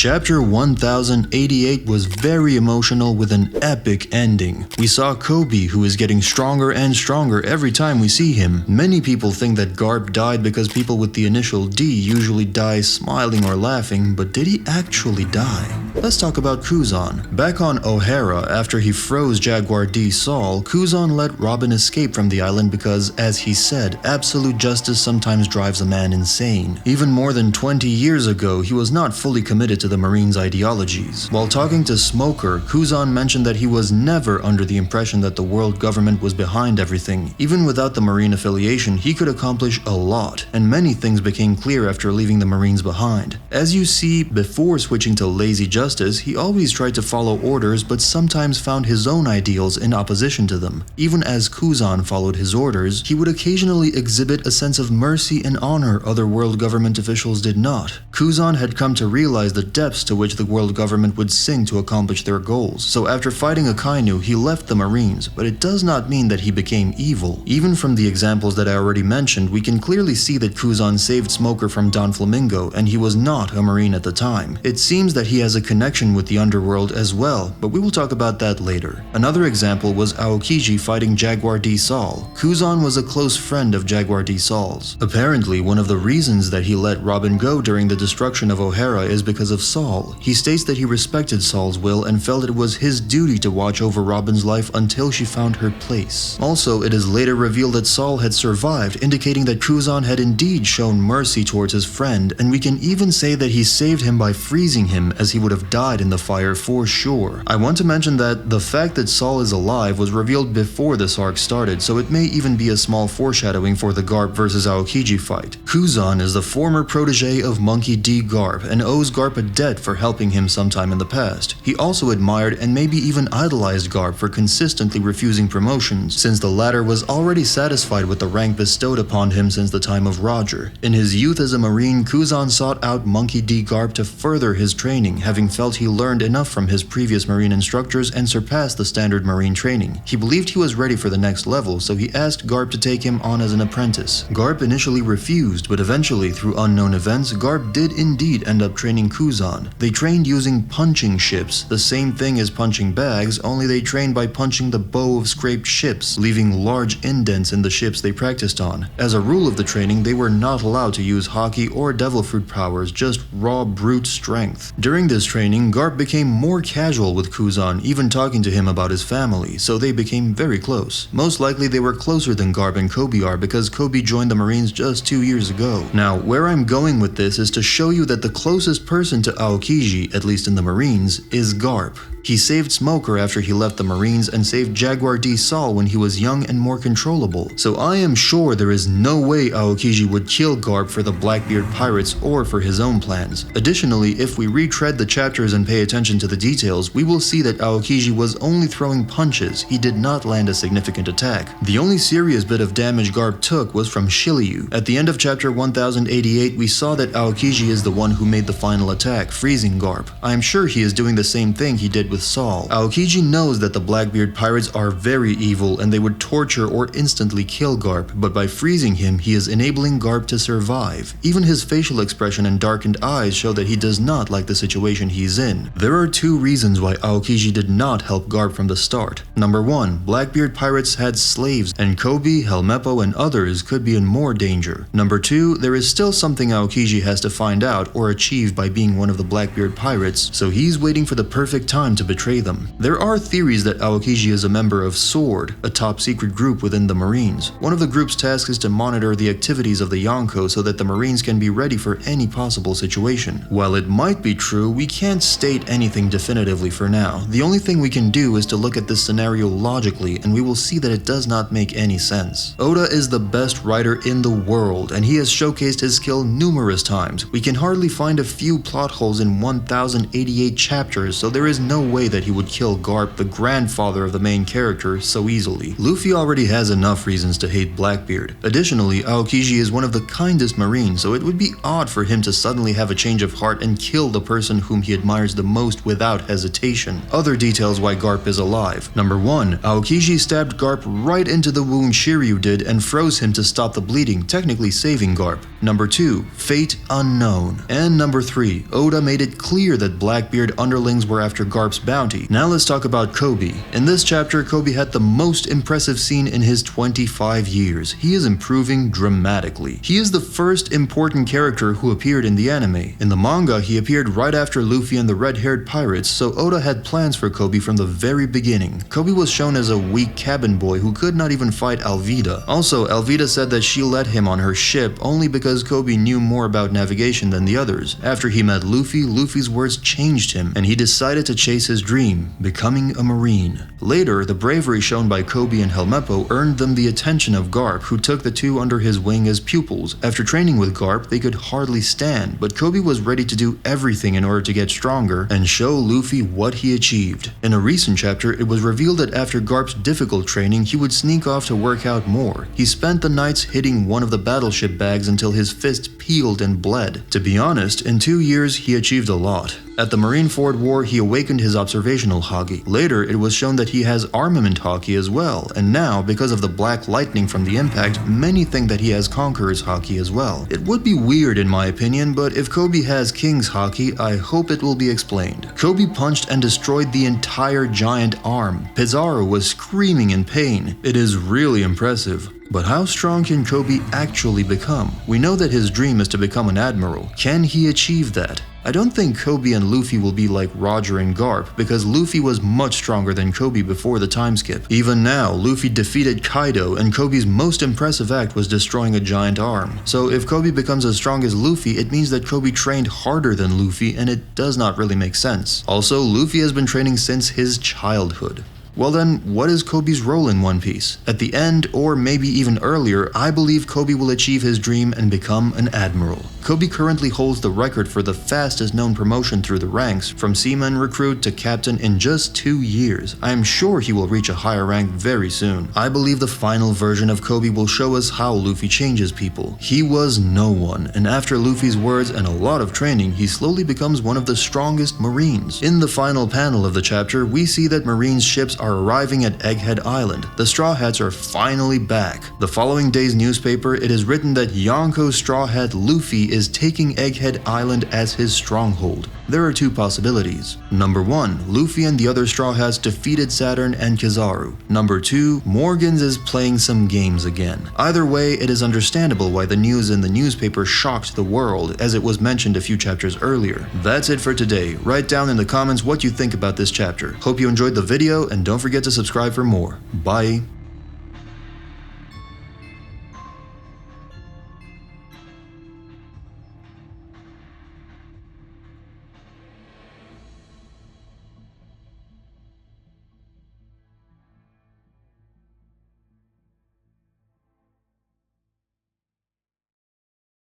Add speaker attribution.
Speaker 1: Chapter 1088 was very emotional with an epic ending. We saw Koby, who is getting stronger and stronger every time we see him. Many people think that Garp died because people with the initial D usually die smiling or laughing, but did he actually die? Let's talk about Kuzan. Back on O'Hara, after he froze Jaguar D Saul, Kuzan let Robin escape from the island because, as he said, absolute justice sometimes drives a man insane. Even more than 20 years ago, he was not fully committed to the Marines' ideologies. While talking to Smoker, Kuzan mentioned that he was never under the impression that the world government was behind everything. Even without the Marine affiliation, he could accomplish a lot, and many things became clear after leaving the Marines behind. As you see, before switching to lazy justice, he always tried to follow orders but sometimes found his own ideals in opposition to them. Even as Kuzan followed his orders, he would occasionally exhibit a sense of mercy and honor other world government officials did not. Kuzan had come to realize the depths to which the world government would sink to accomplish their goals, so after fighting Akainu, he left the Marines, but it does not mean that he became evil. Even from the examples that I already mentioned, we can clearly see that Kuzan saved Smoker from Don Flamingo, and he was not a Marine at the time. It seems that he has a connection with the underworld as well, but we will talk about that later. Another example was Aokiji fighting Jaguar D Saul. Kuzan was a close friend of Jaguar D Saul's. Apparently, one of the reasons that he let Robin go during the destruction of O'Hara is because of Saul. He states that he respected Saul's will and felt it was his duty to watch over Robin's life until she found her place. Also, it is later revealed that Saul had survived, indicating that Kuzan had indeed shown mercy towards his friend, and we can even say that he saved him by freezing him, as he would have died in the fire for sure. I want to mention that the fact that Saul is alive was revealed before this arc started, so it may even be a small foreshadowing for the Garp vs Aokiji fight. Kuzan is the former protege of Monkey D. Garp and owes Garp a debt for helping him sometime in the past. He also admired and maybe even idolized Garp for consistently refusing promotions, since the latter was already satisfied with the rank bestowed upon him since the time of Roger. In his youth as a Marine, Kuzan sought out Monkey D. Garp to further his training, having felt he learned enough from his previous Marine instructors and surpassed the standard Marine training. He believed he was ready for the next level, so he asked Garp to take him on as an apprentice. Garp initially refused, but eventually, through unknown events, Garp did indeed end up training Kuzan. They trained using punching ships, the same thing as punching bags, only they trained by punching the bow of scraped ships, leaving large indents in the ships they practiced on. As a rule of the training, they were not allowed to use Haki or Devil Fruit powers, just raw brute strength. During this training, Garp became more casual with Kuzan, even talking to him about his family, so they became very close. Most likely they were closer than Garp and Koby are because Koby joined the Marines just 2 years ago. Now, where I'm going with this is to show you that the closest person to Aokiji, at least in the Marines, is Garp. He saved Smoker after he left the Marines and saved Jaguar D Saul when he was young and more controllable. So I am sure there is no way Aokiji would kill Garp for the Blackbeard pirates or for his own plans. Additionally, if we retread the chapters and pay attention to the details, we will see that Aokiji was only throwing punches. He did not land a significant attack. The only serious bit of damage Garp took was from Shiryu. At the end of chapter 1088, we saw that Aokiji is the one who made the final attack, freezing Garp. I am sure he is doing the same thing he did with Saul. Aokiji knows that the Blackbeard pirates are very evil and they would torture or instantly kill Garp, but by freezing him, he is enabling Garp to survive. Even his facial expression and darkened eyes show that he does not like the situation he's in. There are two reasons why Aokiji did not help Garp from the start. Number 1, Blackbeard pirates had slaves, and Koby, Helmeppo, and others could be in more danger. Number 2, there is still something Aokiji has to find out or achieve by being one of the Blackbeard pirates, so he's waiting for the perfect time to betray them. There are theories that Aokiji is a member of SWORD, a top secret group within the Marines. One of the group's tasks is to monitor the activities of the Yonko so that the Marines can be ready for any possible situation. While it might be true, we can't state anything definitively for now. The only thing we can do is to look at this scenario logically, and we will see that it does not make any sense. Oda is the best writer in the world, and he has showcased his skill numerous times. We can hardly find a few plot holes in 1088 chapters, so there is no way that he would kill Garp, the grandfather of the main character, so easily. Luffy already has enough reasons to hate Blackbeard. Additionally, Aokiji is one of the kindest Marines, so it would be odd for him to suddenly have a change of heart and kill the person whom he admires the most without hesitation. Other details why Garp is alive. Number 1, Aokiji stabbed Garp right into the wound Shiryu did and froze him to stop the bleeding, technically saving Garp. Number 2, fate unknown. And number 3, Oda made it clear that Blackbeard underlings were after Garp's bounty. Now let's talk about Koby. In this chapter, Koby had the most impressive scene in his 25 years. He is improving dramatically. He is the first important character who appeared in the anime. In the manga, he appeared right after Luffy and the red-haired pirates, so Oda had plans for Koby from the very beginning. Koby was shown as a weak cabin boy who could not even fight Alvida. Also, Alvida said that she let him on her ship only because Koby knew more about navigation than the others. After he met Luffy, Luffy's words changed him, and he decided to chase his dream, becoming a marine. Later, the bravery shown by Koby and Helmeppo earned them the attention of Garp, who took the two under his wing as pupils. After training with Garp, they could hardly stand, but Koby was ready to do everything in order to get stronger and show Luffy what he achieved. In a recent chapter, it was revealed that after Garp's difficult training, he would sneak off to work out more. He spent the nights hitting one of the battleship bags until his fist peeled and bled. To be honest, in 2 years, he achieved a lot. At the Marineford War, he awakened his observational Haki. Later, it was shown that he has armament Haki as well, and now, because of the black lightning from the impact, many think that he has Conqueror's Haki as well. It would be weird in my opinion, but if Koby has King's Haki, I hope it will be explained. Koby punched and destroyed the entire giant arm. Pizarro was screaming in pain. It is really impressive. But how strong can Koby actually become? We know that his dream is to become an admiral. Can he achieve that? I don't think Koby and Luffy will be like Roger and Garp, because Luffy was much stronger than Koby before the time skip. Even now, Luffy defeated Kaido, and Koby's most impressive act was destroying a giant arm. So if Koby becomes as strong as Luffy, it means that Koby trained harder than Luffy, and it does not really make sense. Also, Luffy has been training since his childhood. Well then, what is Koby's role in One Piece? At the end, or maybe even earlier, I believe Koby will achieve his dream and become an admiral. Koby currently holds the record for the fastest known promotion through the ranks, from seaman recruit to captain in just 2 years. I am sure he will reach a higher rank very soon. I believe the final version of Koby will show us how Luffy changes people. He was no one, and after Luffy's words and a lot of training, he slowly becomes one of the strongest marines. In the final panel of the chapter, we see that marines' ships are arriving at Egghead Island. The Straw Hats are finally back. The following day's newspaper, it is written that Yonko Straw Hat Luffy is taking Egghead Island as his stronghold. There are 2 possibilities. Number 1, Luffy and the other Straw Hats defeated Saturn and Kizaru. Number 2, Morgans is playing some games again. Either way, it is understandable why the news in the newspaper shocked the world, as it was mentioned a few chapters earlier. That's it for today. Write down in the comments what you think about this chapter. Hope you enjoyed the video, and don't forget to subscribe for more. Bye!